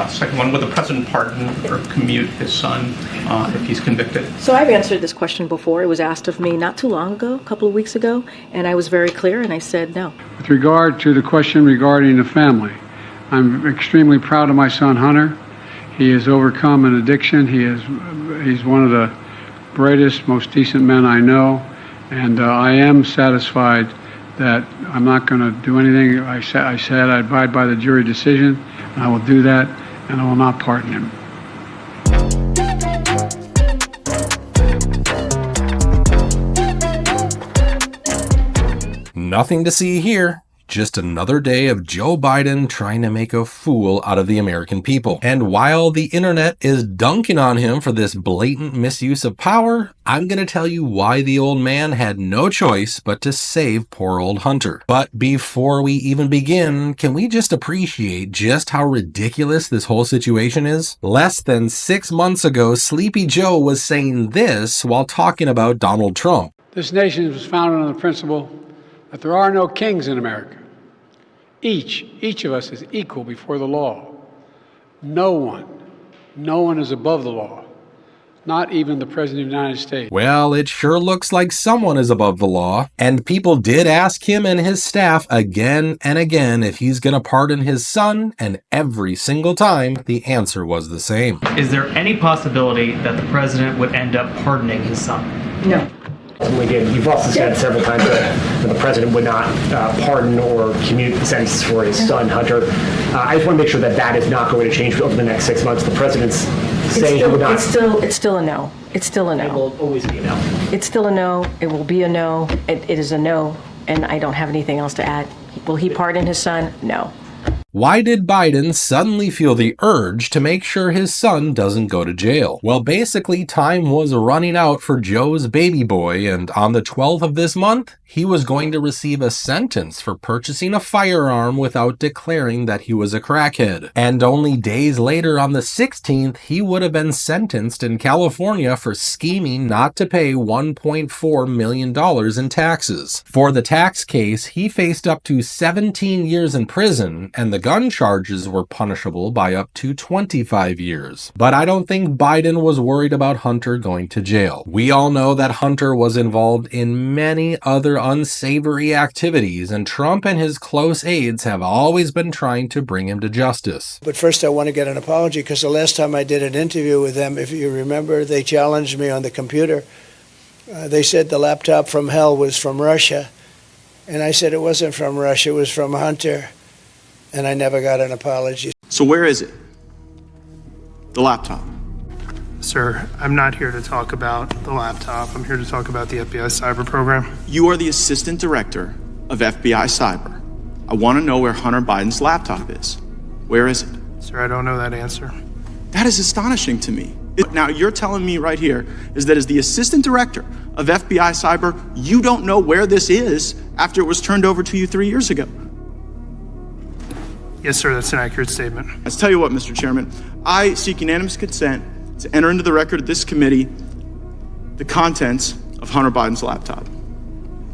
Second one, would the president pardon or commute his son if he's convicted? So I've answered this question before. It was asked of me not too long ago, a couple of weeks ago, and I was very clear and I said no. With regard to the question regarding the family, I'm extremely proud of my son Hunter. He has overcome an addiction. He's one of the brightest, most decent men I know, and I am satisfied that I'm not going to do anything. I said I abide by the jury decision, and I will do that, and I will not pardon him. Nothing to see here. Just another day of Joe Biden trying to make a fool out of the American people. And while the internet is dunking on him for this blatant misuse of power, I'm going to tell you why the old man had no choice but to save poor old Hunter. But before we even begin, can we just appreciate just how ridiculous this whole situation is? Less than 6 months ago, Sleepy Joe was saying this while talking about Donald Trump. This nation was founded on the principle that there are no kings in America. Each of us is equal before the law. No one is above the law, not even the President of the United States. Well, it sure looks like someone is above the law, and people did ask him and his staff again and again if he's going to pardon his son, and every single time the answer was the same. Is there any possibility that the president would end up pardoning his son? No. You've also said several times that the president would not pardon or commute the sentence for his son, Hunter. I just want to make sure that that is not going to change over the next 6 months. The president's saying he would not. It's still a no. It's still a no. It will always be a no. It's still a no. It will be a no. It is a no, and I don't have anything else to add. Will he pardon his son? No. Why did Biden suddenly feel the urge to make sure his son doesn't go to jail? Well, basically, time was running out for Joe's baby boy, and on the 12th of this month, he was going to receive a sentence for purchasing a firearm without declaring that he was a crackhead. And only days later, on the 16th, he would have been sentenced in California for scheming not to pay $1.4 million in taxes. For the tax case, he faced up to 17 years in prison, and the gun charges were punishable by up to 25 years. But I don't think Biden was worried about Hunter going to jail. We all know that Hunter was involved in many other unsavory activities, and Trump and his close aides have always been trying to bring him to justice. But first I want to get an apology, because the last time I did an interview with them, if you remember, they challenged me on the computer. They said the laptop from hell was from Russia, and I said it wasn't from Russia, it was from Hunter. And I never got an apology. So where is it? The laptop. Sir, I'm not here to talk about the laptop. I'm here to talk about the FBI cyber program. You are the assistant director of FBI cyber. I want to know where Hunter Biden's laptop is. Where is it? Sir, I don't know that answer. That is astonishing to me. Now, you're telling me right here is that as the assistant director of FBI cyber, you don't know where this is after it was turned over to you 3 years ago. Yes, sir, that's an accurate statement. Let's tell you what, Mr. Chairman, I seek unanimous consent to enter into the record of this committee the contents of Hunter Biden's laptop,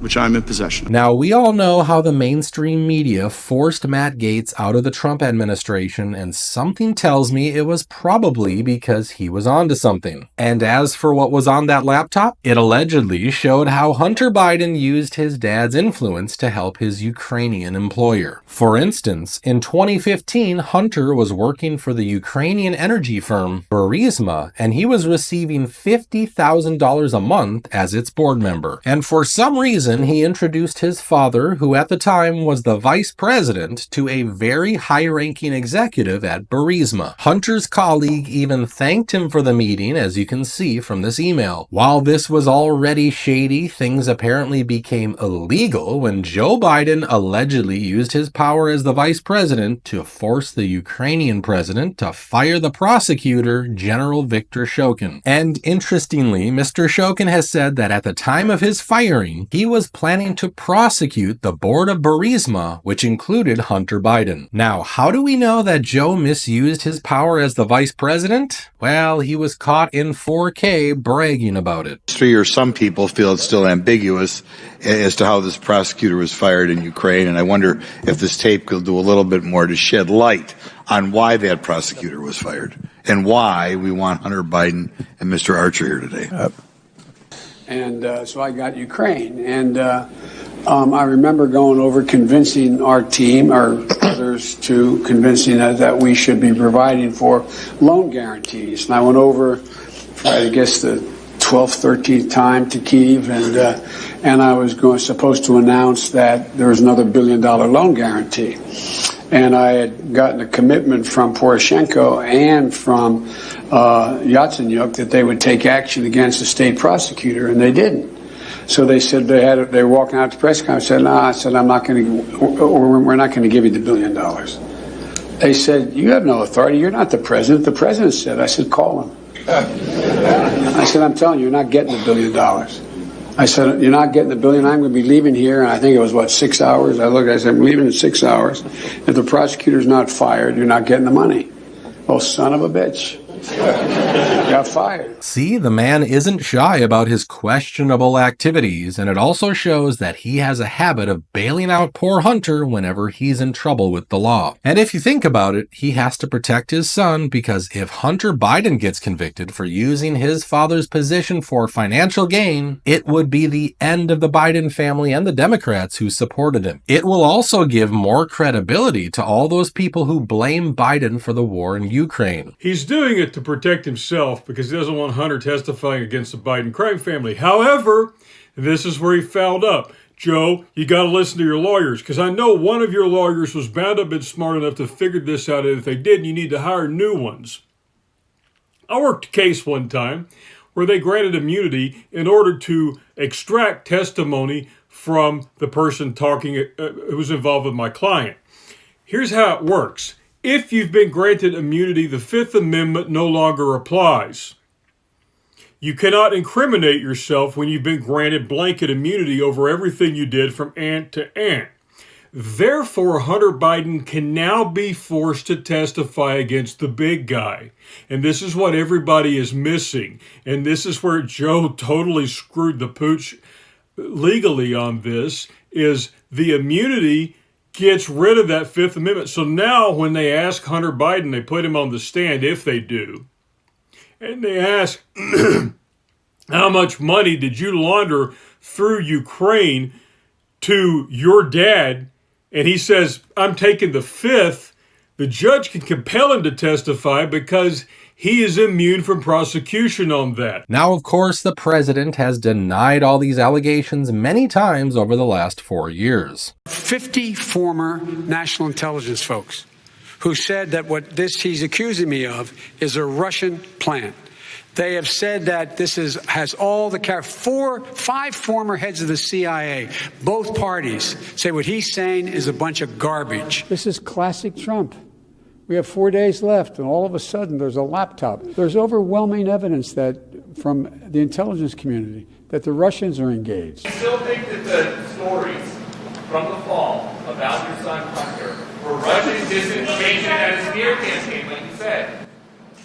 which I'm in possession of. Now, we all know how the mainstream media forced Matt Gaetz out of the Trump administration, and something tells me it was probably because he was onto something. And as for what was on that laptop, it allegedly showed how Hunter Biden used his dad's influence to help his Ukrainian employer. For instance, in 2015, Hunter was working for the Ukrainian energy firm Burisma, and he was receiving $50,000 a month as its board member. And for some reason, he introduced his father, who at the time was the vice president, to a very high-ranking executive at Burisma. Hunter's colleague even thanked him for the meeting, as you can see from this email. While this was already shady, things apparently became illegal when Joe Biden allegedly used his power as the vice president to force the Ukrainian president to fire the prosecutor, General Viktor Shokin. And interestingly, Mr. Shokin has said that at the time of his firing, he was was planning to prosecute the board of Burisma, which included Hunter Biden. Now, how do we know that Joe misused his power as the vice president? Well, he was caught in 4K bragging about it. Or some people feel it's still ambiguous as to how this prosecutor was fired in Ukraine, and I wonder if this tape could do a little bit more to shed light on why that prosecutor was fired and why we want Hunter Biden and Mr. Archer here today. And so I got Ukraine, and I remember going over convincing our team, or others, to convincing us that we should be providing for loan guarantees. And I went over for, I guess, the 12th, 13th time to Kyiv, and I was supposed to announce that there was another $1 billion loan guarantee. And I had gotten a commitment from Poroshenko and from Yatsenyuk that they would take action against the state prosecutor, and they didn't. So they said they were walking out to the press conference. I said, "No," I said, "I'm not going to, or we're not going to give you the $1 billion." They said, "You have no authority. You're not the president." The president said. I said, "Call him." I said, "I'm telling you, you're not getting the $1 billion." I said, "You're not getting the $1 billion. I'm going to be leaving here." And I think it was, 6 hours? I said, "I'm leaving in 6 hours. If the prosecutor's not fired, you're not getting the money." Oh, son of a bitch. Got fired. See, the man isn't shy about his questionable activities, and it also shows that he has a habit of bailing out poor Hunter whenever he's in trouble with the law. And if you think about it, he has to protect his son, because if Hunter Biden gets convicted for using his father's position for financial gain, it would be the end of the Biden family and the Democrats who supported him. It will also give more credibility to all those people who blame Biden for the war in Ukraine. He's doing it to protect himself because he doesn't want Hunter testifying against the Biden crime family. However, this is where he fouled up. Joe, you got to listen to your lawyers, because I know one of your lawyers was bound up and smart enough to figure this out, and if they didn't, you need to hire new ones. I worked a case one time where they granted immunity in order to extract testimony from the person talking who was involved with my client. Here's how it works. If you've been granted immunity, the Fifth Amendment no longer applies. You cannot incriminate yourself when you've been granted blanket immunity over everything you did from ant to ant. Therefore, Hunter Biden can now be forced to testify against the big guy. And this is what everybody is missing. And this is where Joe totally screwed the pooch legally on this, is the immunity gets rid of that Fifth Amendment. So now when they ask Hunter Biden, they put him on the stand, if they do, and they ask, how much money did you launder through Ukraine to your dad? And he says, I'm taking the fifth. The judge can compel him to testify because he is immune from prosecution on that. Now, of course, the president has denied all these allegations many times over the last 4 years. 50 former national intelligence folks who said that what he's accusing me of is a Russian plan. They have said that this has all the 5 former heads of the CIA, both parties, say what he's saying is a bunch of garbage. This is classic Trump. We have 4 days left, and all of a sudden there's a laptop. There's overwhelming evidence that from the intelligence community that the Russians are engaged. Do you still think that the stories from the fall about your son Hunter were Russian disinformation and a smear campaign, like you said?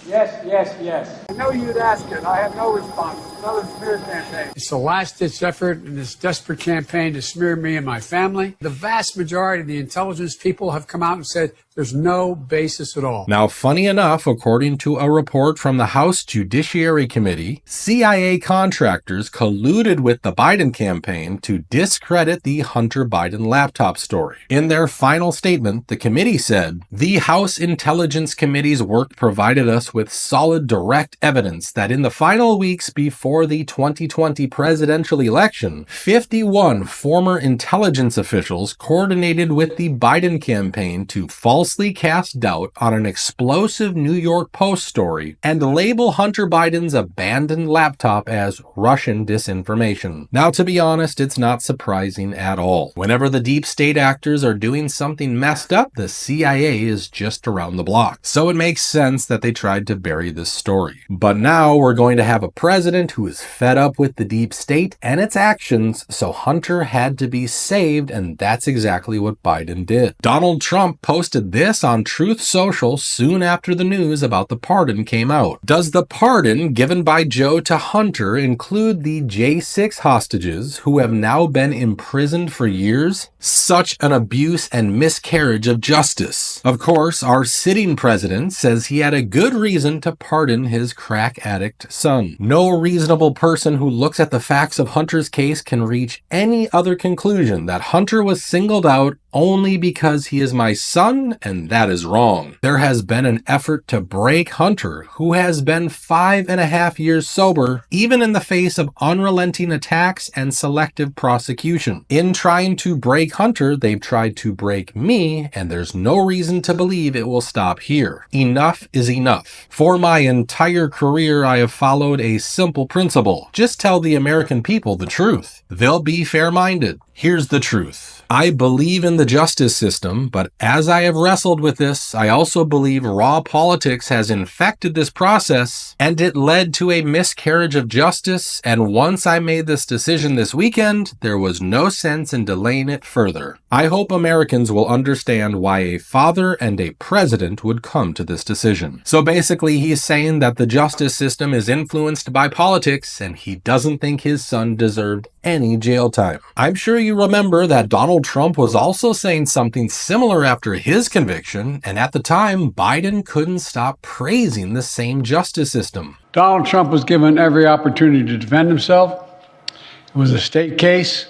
Yes. I know you'd ask it. I have no response. Another smear campaign. It's a last-ditch effort in this desperate campaign to smear me and my family. The vast majority of the intelligence people have come out and said there's no basis at all. Now, funny enough, according to a report from the House Judiciary Committee, CIA contractors colluded with the Biden campaign to discredit the Hunter Biden laptop story. In their final statement, the committee said, "The House Intelligence Committee's work provided us with solid direct evidence that in the final weeks before the 2020 presidential election, 51 former intelligence officials coordinated with the Biden campaign to falsely falsely cast doubt on an explosive New York Post story and label Hunter Biden's abandoned laptop as Russian disinformation. Now, to be honest, it's not surprising at all. Whenever the deep state actors are doing something messed up, the CIA is just around the block. So it makes sense that they tried to bury this story. But now we're going to have a president who is fed up with the deep state and its actions, so Hunter had to be saved, and that's exactly what Biden did. Donald Trump posted this on Truth Social soon after the news about the pardon came out. Does the pardon given by Joe to Hunter include the J6 hostages who have now been imprisoned for years? Such an abuse and miscarriage of justice. Of course, our sitting president says he had a good reason to pardon his crack addict son. No reasonable person who looks at the facts of Hunter's case can reach any other conclusion that Hunter was singled out only because he is my son, and that is wrong. There has been an effort to break Hunter, who has been 5.5 years sober, even in the face of unrelenting attacks and selective prosecution. In trying to break Hunter, they've tried to break me, and there's no reason to believe it will stop here. Enough is enough. For my entire career, I have followed a simple principle. Just tell the American people the truth. They'll be fair-minded. Here's the truth. I believe in the justice system, but as I have wrestled with this, I also believe raw politics has infected this process, and it led to a miscarriage of justice, and once I made this decision this weekend, there was no sense in delaying it further. I hope Americans will understand why a father and a president would come to this decision. So basically, he's saying that the justice system is influenced by politics, and he doesn't think his son deserved any jail time. I'm sure you remember that Donald Trump was also saying something similar after his conviction, and at the time, Biden couldn't stop praising the same justice system. Donald Trump was given every opportunity to defend himself. It was a state case,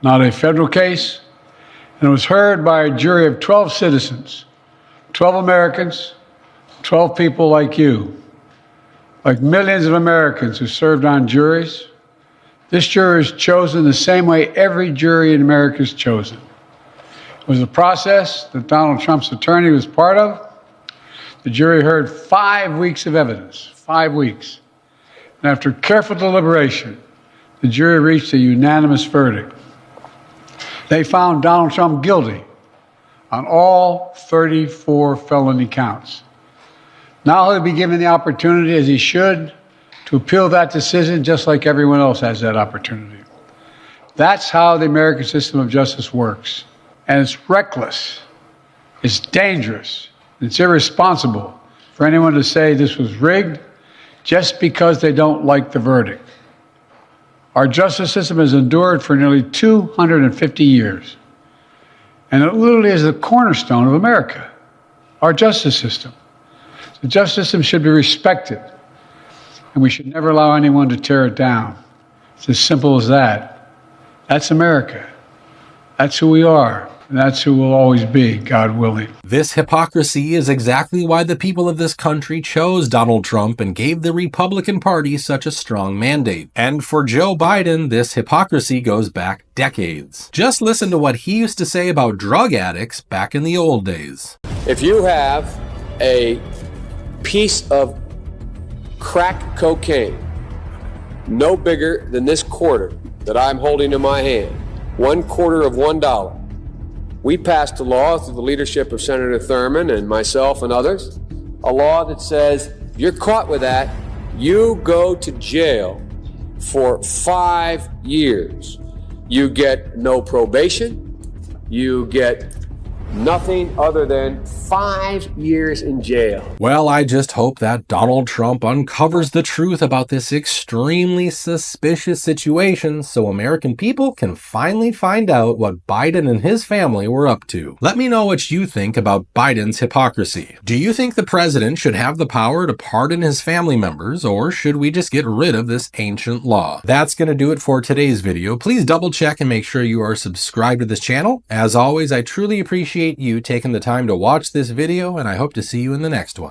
not a federal case, and it was heard by a jury of 12 citizens, 12 Americans, 12 people like you, like millions of Americans who served on juries. This jury is chosen the same way every jury in America is chosen. It was a process that Donald Trump's attorney was part of. The jury heard 5 weeks of evidence, 5 weeks. And after careful deliberation, the jury reached a unanimous verdict. They found Donald Trump guilty on all 34 felony counts. Now he'll be given the opportunity, as he should, to appeal that decision just like everyone else has that opportunity. That's how the American system of justice works. And it's reckless, it's dangerous, it's irresponsible for anyone to say this was rigged just because they don't like the verdict. Our justice system has endured for nearly 250 years. And it literally is the cornerstone of America, our justice system. The justice system should be respected, and we should never allow anyone to tear it down. It's as simple as that. That's America. That's who we are. And that's who we'll always be, God willing. This hypocrisy is exactly why the people of this country chose Donald Trump and gave the Republican Party such a strong mandate. And for Joe Biden, this hypocrisy goes back decades. Just listen to what he used to say about drug addicts back in the old days. If you have a piece of crack cocaine, no bigger than this quarter that I'm holding in my hand, 1/4 of $1. We passed a law through the leadership of Senator Thurmond and myself and others, a law that says if you're caught with that, you go to jail for 5 years. You get no probation, you get nothing other than 5 years in jail. Well, I just hope that Donald Trump uncovers the truth about this extremely suspicious situation so American people can finally find out what Biden and his family were up to. Let me know what you think about Biden's hypocrisy. Do you think the president should have the power to pardon his family members, or should we just get rid of this ancient law? That's going to do it for today's video. Please double check and make sure you are subscribed to this channel. As always, I truly appreciate you taking the time to watch this video, and I hope to see you in the next one.